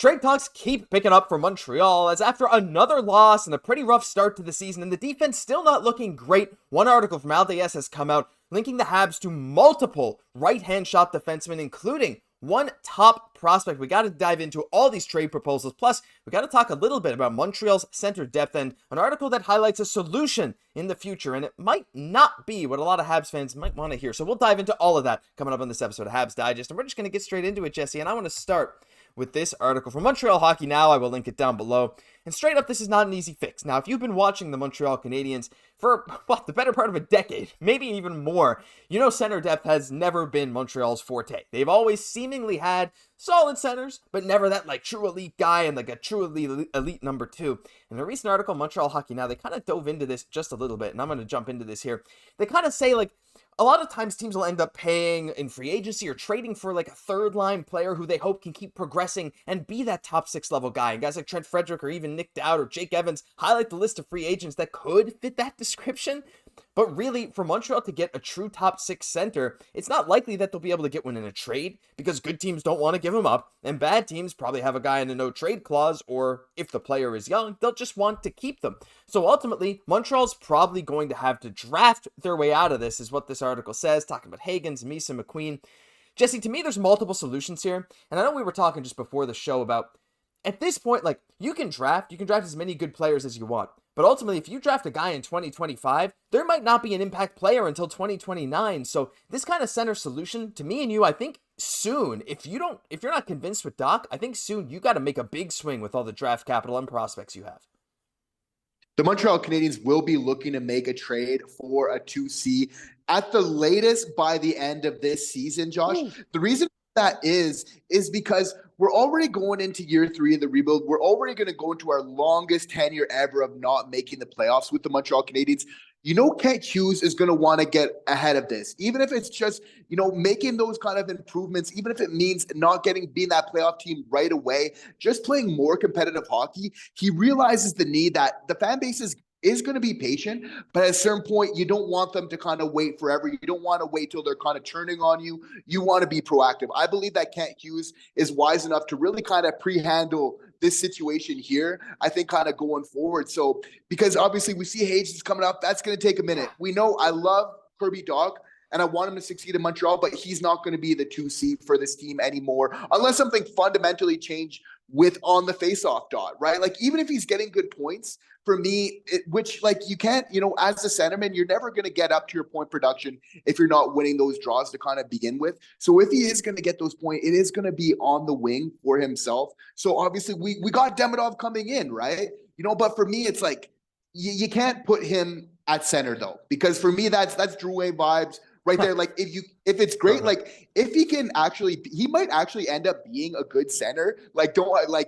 Trade talks keep picking up for Montreal, as after another loss and a pretty rough start to the season and the defense still not looking great, one article from LDS has come out linking the Habs to multiple right-hand shot defensemen, including one top prospect. We got to dive into all these trade proposals, plus we got to talk a little bit about Montreal's center depth and an article that highlights a solution in the future, and it might not be what a lot of Habs fans might want to hear. So we'll dive into all of that coming up on this episode of Habs Digest, and we're just going to get straight into it, Jesse, and I want to start with this article from Montreal Hockey Now. I will link it down below. And straight up, this is not an easy fix. Now, if you've been watching the Montreal Canadiens for, well, the better part of a decade, maybe even more, you know center depth has never been Montreal's forte. They've always seemingly had solid centers, but never that, like, true elite guy and, like, a true elite number two. In a recent article, Montreal Hockey Now, they kind of dove into this just a little bit, and I'm going to jump into this here. They kind of say, like, a lot of times teams will end up paying in free agency or trading for like a third line player who they hope can keep progressing and be that top 6 level guy. And guys like Trent Frederick or even Nick Dowd or Jake Evans highlight the list of free agents that could fit that description. But really, for Montreal to get a true top 6 center, it's not likely that they'll be able to get one in a trade because good teams don't want to give him up, and bad teams probably have a guy in a no trade clause, or if the player is young, they'll just want to keep them. So ultimately, Montreal's probably going to have to draft their way out of this, is what this article says, talking about Hagens, Misa, McQueen. Jesse, to me, there's multiple solutions here, and I know we were talking just before the show about, at this point, like, you can draft as many good players as you want. But ultimately, if you draft a guy in 2025, there might not be an impact player until 2029. So this kind of center solution, to me and you, I think soon, if you're not convinced with Dach, I think soon you got to make a big swing with all the draft capital and prospects you have. The Montreal Canadiens will be looking to make a trade for a 2C at the latest by the end of this season, Josh. Ooh. The reason that is because we're already going into year 3 of the rebuild. We're already going to go into our longest tenure ever of not making the playoffs with the Montreal Canadiens. You know, Kent Hughes is going to want to get ahead of this, even if it's just, you know, making those kind of improvements, even if it means not being that playoff team right away, just playing more competitive hockey. He realizes the need that the fan base is going to be patient, but at a certain point, you don't want them to kind of wait forever. You don't want to wait till they're kind of turning on you. You want to be proactive. I believe that Kent Hughes is wise enough to really kind of pre-handle this situation here, I think, kind of going forward. So, because obviously we see Hayes coming up, that's going to take a minute. We know I love Kirby Dach, and I want him to succeed in Montreal, but he's not going to be the 2C for this team anymore unless something fundamentally changed with on the faceoff dot, right? Like, even if he's getting good points, for me, which, like, you can't, you know, as a centerman, you're never going to get up to your point production if you're not winning those draws to kind of begin with. So if he is going to get those points, it is going to be on the wing for himself. So obviously we got Demidov coming in, right? You know, but for me, it's like, you can't put him at center though, because for me, that's Drouin vibes right there. Like, if it's great, like, if he can actually, he might actually end up being a good center. Like,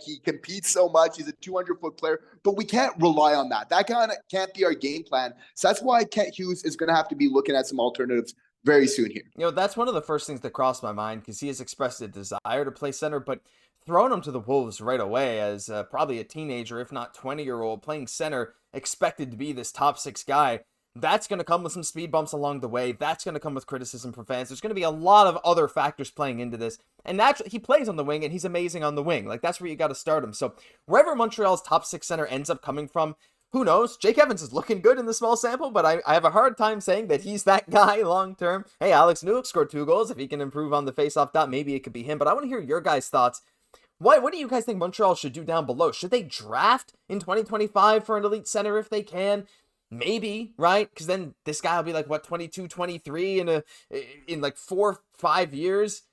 he competes so much. He's a 200-foot player, but we can't rely on that. That kind of can't be our game plan. So that's why Kent Hughes is going to have to be looking at some alternatives very soon here. You know, that's one of the first things that crossed my mind, because he has expressed a desire to play center, but throwing him to the Wolves right away as probably a teenager, if not 20-year-old, playing center, expected to be this top 6 guy, that's going to come with some speed bumps along the way. That's going to come with criticism from fans. There's going to be a lot of other factors playing into this. And naturally, he plays on the wing, and he's amazing on the wing. Like, that's where you got to start him. So wherever Montreal's top 6 center ends up coming from, who knows? Jake Evans is looking good in the small sample, but I have a hard time saying that he's that guy long term. Hey, Alex Newhook scored 2 goals. If he can improve on the faceoff dot, maybe it could be him. But I want to hear your guys' thoughts. What do you guys think Montreal should do down below? Should they draft in 2025 for an elite center if they can? Maybe, right? Because then this guy will be like, what, 22, 23 in like 4-5 years?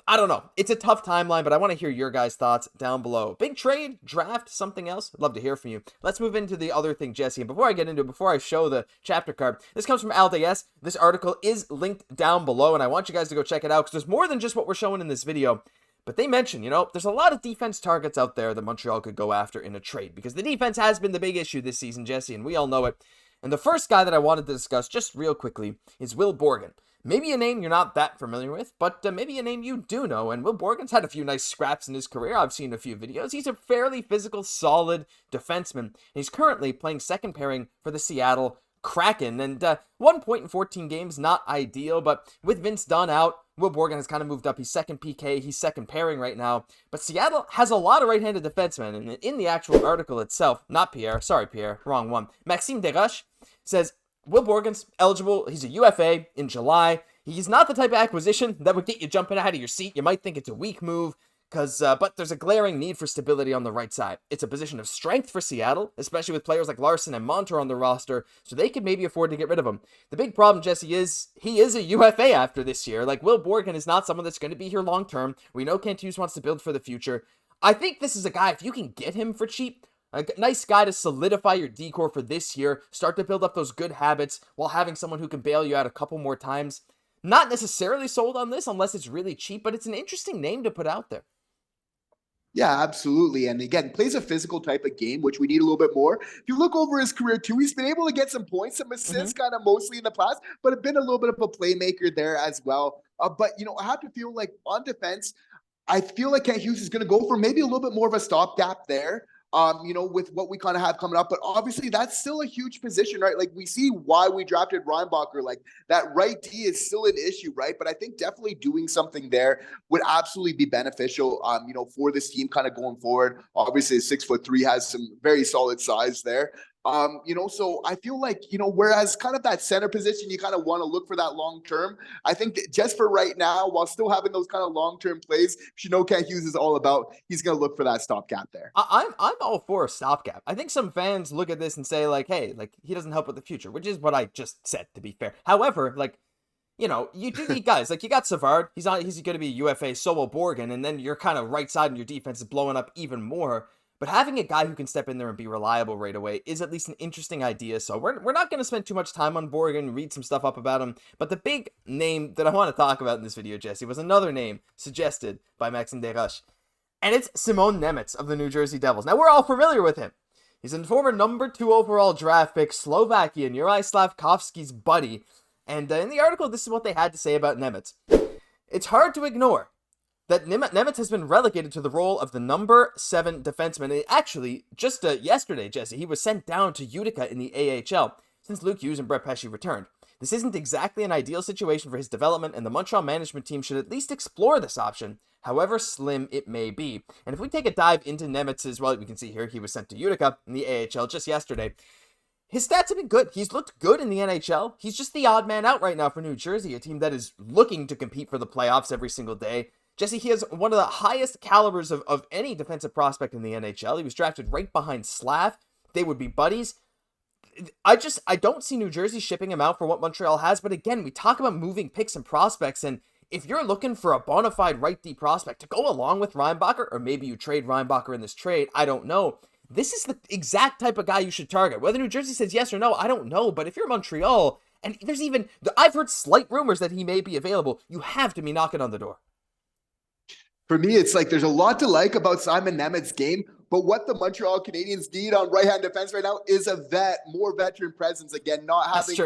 I don't know. It's a tough timeline, but I want to hear your guys' thoughts down below. Big trade, draft, something else? I'd love to hear from you. Let's move into the other thing, Jesse. And before I get into it, before I show the chapter card, this comes from LDS. This article is linked down below, and I want you guys to go check it out, because there's more than just what we're showing in this video. But they mention, you know, there's a lot of defense targets out there that Montreal could go after in a trade, because the defense has been the big issue this season, Jesse, and we all know it. And the first guy that I wanted to discuss just real quickly is Will Borgen. Maybe a name you're not that familiar with, but maybe a name you do know. And Will Borgen's had a few nice scraps in his career. I've seen a few videos. He's a fairly physical, solid defenseman. And he's currently playing second pairing for the Seattle Kraken. And 1 point in 14 games, not ideal, but with Vince Dunn out, Will Borgen has kind of moved up. He's second PK. He's second pairing right now. But Seattle has a lot of right-handed defensemen. And in the actual article itself, not Pierre, sorry Pierre, wrong one. Maxime Desroches says, Will Borgen's eligible. He's a UFA in July. He's not the type of acquisition that would get you jumping out of your seat. You might think it's a weak move, but there's a glaring need for stability on the right side. It's a position of strength for Seattle, especially with players like Larson and Montour on the roster, so they could maybe afford to get rid of him. The big problem, Jesse, is he is a UFA after this year. Like, Will Borgen is not someone that's going to be here long term. We know Kent Hughes wants to build for the future. I think this is a guy, if you can get him for cheap, a nice guy to solidify your decor for this year, start to build up those good habits while having someone who can bail you out a couple more times. Not necessarily sold on this unless it's really cheap, but it's an interesting name to put out there. Yeah, absolutely. And again, plays a physical type of game, which we need a little bit more. If you look over his career too, he's been able to get some points, some assists kind of mostly in the past, but have been a little bit of a playmaker there as well. But, I have to feel like on defense, I feel like Kent Hughes is going to go for maybe a little bit more of a stopgap there. With what we kind of have coming up. But obviously that's still a huge position, right? Like we see why we drafted Reinbacher. Like that right D is still an issue, right? But I think definitely doing something there would absolutely be beneficial, for this team kind of going forward. Obviously 6'3" has some very solid size there. So I feel like, whereas kind of that center position, you kind of want to look for that long term. I think that just for right now, while still having those kind of long term plays, Kent Hughes is all about, he's going to look for that stopgap there. I'm all for a stopgap. I think some fans look at this and say like, hey, like he doesn't help with the future, which is what I just said, to be fair. However, like, you do need guys like you got Savard. He's going to be a UFA, so will Borgen, and then your kind of right side in your defense is blowing up even more. But having a guy who can step in there and be reliable right away is at least an interesting idea. So we're not going to spend too much time on Borgen, read some stuff up about him. But the big name that I want to talk about in this video, Jesse, was another name suggested by Maxime Desroches. And it's Simon Nemec of the New Jersey Devils. Now, we're all familiar with him. He's a former number 2 overall draft pick, Slovakian, Juraj Slafkovsky's buddy. And in the article, this is what they had to say about Nemec. It's hard to ignore that Nemec has been relegated to the role of the number 7 defenseman. And actually, just yesterday, Jesse, he was sent down to Utica in the AHL since Luke Hughes and Brett Pesce returned. This isn't exactly an ideal situation for his development, and the Montreal management team should at least explore this option, however slim it may be. And if we take a dive into Nemec's, well, we can see here he was sent to Utica in the AHL just yesterday. His stats have been good. He's looked good in the NHL. He's just the odd man out right now for New Jersey, a team that is looking to compete for the playoffs every single day. Jesse, he has one of the highest calibers of any defensive prospect in the NHL. He was drafted right behind Slav. They would be buddies. I don't see New Jersey shipping him out for what Montreal has. But again, we talk about moving picks and prospects. And if you're looking for a bona fide right D prospect to go along with Reinbacher, or maybe you trade Reinbacher in this trade, I don't know. This is the exact type of guy you should target. Whether New Jersey says yes or no, I don't know. But if you're Montreal, and I've heard slight rumors that he may be available, you have to be knocking on the door. For me, it's like there's a lot to like about Simon Nemec's game, but what the Montreal Canadiens need on right-hand defense right now is a more veteran presence. Again, not having,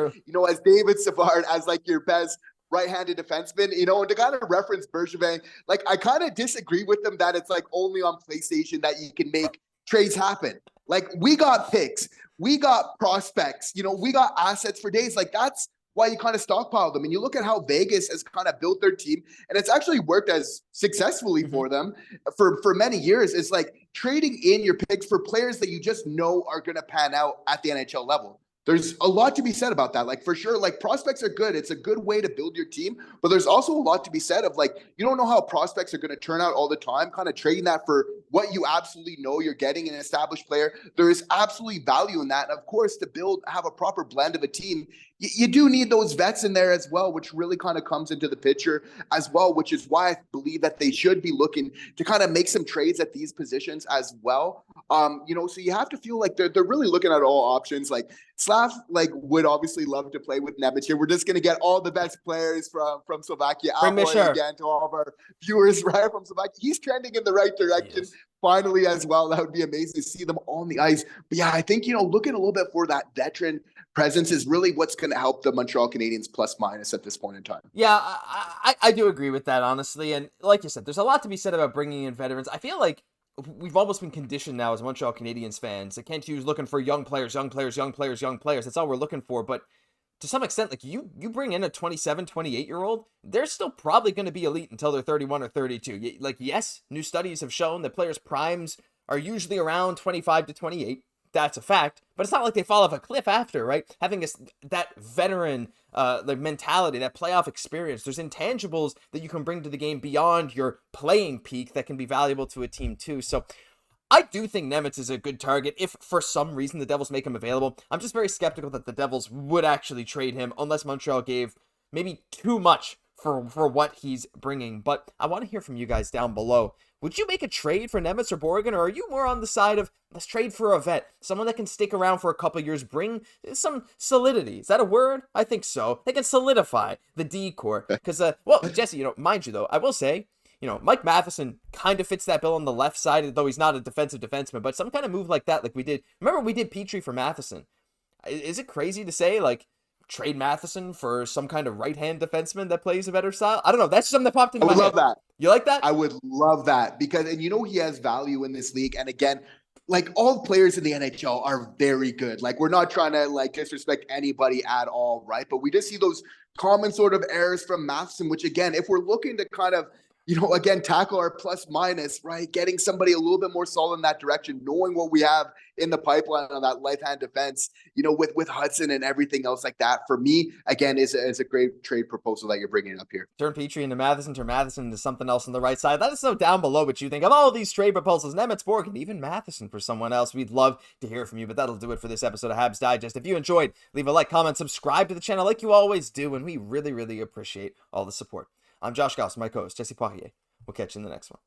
as David Savard as like your best right-handed defenseman, and to kind of reference Bergevin, like I kind of disagree with them that it's like only on PlayStation that you can make trades happen. Like we got picks, we got prospects, we got assets for days. Like that's why you kind of stockpile them. And you look at how Vegas has kind of built their team, and it's actually worked as successfully for them for many years. It's like trading in your picks for players that you just know are going to pan out at the NHL level. There's a lot to be said about that. Like for sure, like prospects are good. It's a good way to build your team, but there's also a lot to be said of like, you don't know how prospects are going to turn out all the time, kind of trading that for what you absolutely know you're getting an established player. There is absolutely value in that. And of course, to have a proper blend of a team, you do need those vets in there as well, which really kind of comes into the picture as well, which is why I believe that they should be looking to kind of make some trades at these positions as well. So you have to feel like they're really looking at all options. Like Slav, would obviously love to play with Nemec here. We're just going to get all the best players from Slovakia. Again to all of our viewers right from Slovakia. He's trending in the right direction. Finally, as well, that would be amazing to see them on the ice. But yeah, I think, looking a little bit for that veteran presence is really what's going to help the Montreal Canadiens plus minus at this point in time. Yeah, I do agree with that, honestly. And like you said, there's a lot to be said about bringing in veterans. I feel like we've almost been conditioned now as Montreal Canadiens fans. Kent Hughes looking for young players. That's all we're looking for. But to some extent, like you bring in a 27, 28-year-old, they're still probably going to be elite until they're 31 or 32. Like, yes, new studies have shown that players' primes are usually around 25 to 28. That's a fact, but it's not like they fall off a cliff after, right? Having that veteran like mentality, that playoff experience, there's intangibles that you can bring to the game beyond your playing peak that can be valuable to a team too. So I do think Nemec is a good target if for some reason the Devils make him available. I'm just very skeptical that the Devils would actually trade him unless Montreal gave maybe too much for what he's bringing. But I want to hear from you guys down below. Would you make a trade for Nemec or Borgen, or are you more on the side of let's trade for a vet, someone that can stick around for a couple years, bring some solidity? Is that a word? I think so. They can solidify the D-core. Because, well, Jesse, mind you, though, I will say, Mike Matheson kind of fits that bill on the left side, though he's not a defensive defenseman, but some kind of move like that, like we did. Remember, we did Petrie for Matheson. Is it crazy to say, like, trade Matheson for some kind of right-hand defenseman that plays a better style? I don't know. That's something that popped into my head. I would love that. You like that? I would love that because, and he has value in this league. And again, like all players in the NHL are very good. Like we're not trying to like disrespect anybody at all, right? But we just see those common sort of errors from Matheson, which again, if we're looking to kind of, again, tackle our plus minus, right? Getting somebody a little bit more solid in that direction, knowing what we have in the pipeline on that left-hand defense, with Hudson and everything else like that, for me, again, is a great trade proposal that you're bringing up here. Turn Petrie into Matheson, turn Matheson into something else on the right side. Let us know down below what you think of all these trade proposals. Nemec, Borgen, even Matheson for someone else. We'd love to hear from you, but that'll do it for this episode of Habs Digest. If you enjoyed, leave a like, comment, subscribe to the channel like you always do, and we really, really appreciate all the support. I'm Josh Gosse, my co-host, Jesse Poirier. We'll catch you in the next one.